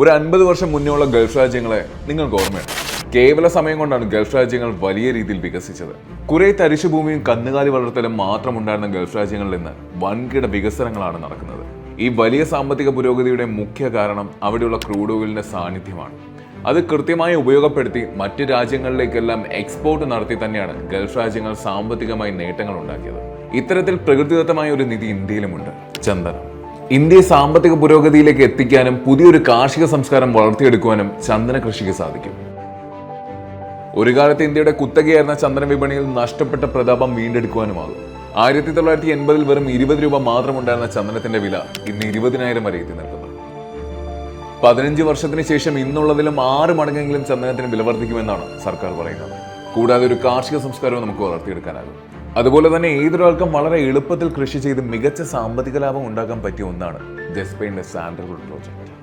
ഒരു 50 വർഷം മുന്നേ ഉള്ള ഗൾഫ് രാജ്യങ്ങളെ നിങ്ങൾക്ക് ഓർമ്മയുണ്ട്. കേവല സമയം കൊണ്ടാണ് ഗൾഫ് രാജ്യങ്ങൾ വലിയ രീതിയിൽ വികസിച്ചത്. കുറെ തരിശുഭൂമിയും കന്നുകാലി വളർത്തലും മാത്രമുണ്ടായിരുന്ന ഗൾഫ് രാജ്യങ്ങളിൽ നിന്ന് വൻകിട വികസനങ്ങളാണ് നടക്കുന്നത്. ഈ വലിയ സാമ്പത്തിക പുരോഗതിയുടെ മുഖ്യ കാരണം അവിടെയുള്ള ക്രൂഡ് ഓയിലിന്റെ സാന്നിധ്യമാണ്. അത് കൃത്യമായി ഉപയോഗപ്പെടുത്തി മറ്റ് രാജ്യങ്ങളിലേക്കെല്ലാം എക്സ്പോർട്ട് നടത്തി തന്നെയാണ് ഗൾഫ് രാജ്യങ്ങൾ സാമ്പത്തികമായി നേട്ടങ്ങൾ ഉണ്ടാക്കിയത്. ഇത്തരത്തിൽ പ്രകൃതിദത്തമായ ഒരു നിധി ഇന്ത്യയിലുമുണ്ട്, ചന്ദനം. ഇന്ത്യയെ സാമ്പത്തിക പുരോഗതിയിലേക്ക് എത്തിക്കാനും പുതിയൊരു കാർഷിക സംസ്കാരം വളർത്തിയെടുക്കുവാനും ചന്ദന കൃഷിക്ക് സാധിക്കും. ഒരു കാലത്ത് ഇന്ത്യയുടെ കുത്തകയായിരുന്ന ചന്ദന വിപണിയിൽ നഷ്ടപ്പെട്ട പ്രതാപം വീണ്ടെടുക്കുവാനുമാകും. 1980 വെറും 20 രൂപ മാത്രമുണ്ടായിരുന്ന ചന്ദനത്തിന്റെ വില ഇന്ന് 20,000 വരെ എത്തി നിൽക്കുന്നു. 15 വർഷത്തിന് ശേഷം ഇന്നുള്ളതിലും 6 മടങ്ങെങ്കിലും ചന്ദനത്തിന് വില വർദ്ധിക്കുമെന്നാണ് സർക്കാർ പറയുന്നത്. കൂടാതെ ഒരു കാർഷിക സംസ്കാരവും നമുക്ക് വളർത്തിയെടുക്കാനാകും. അതുപോലെ തന്നെ ഏതൊരാൾക്കും വളരെ എളുപ്പത്തിൽ കൃഷി ചെയ്ത് മികച്ച സാമ്പത്തിക ലാഭം ഉണ്ടാക്കാൻ പറ്റിയ ഒന്നാണ് ജസ്പെയിന്റെ സാൻഡൽവുഡ് പ്രോജക്ട്.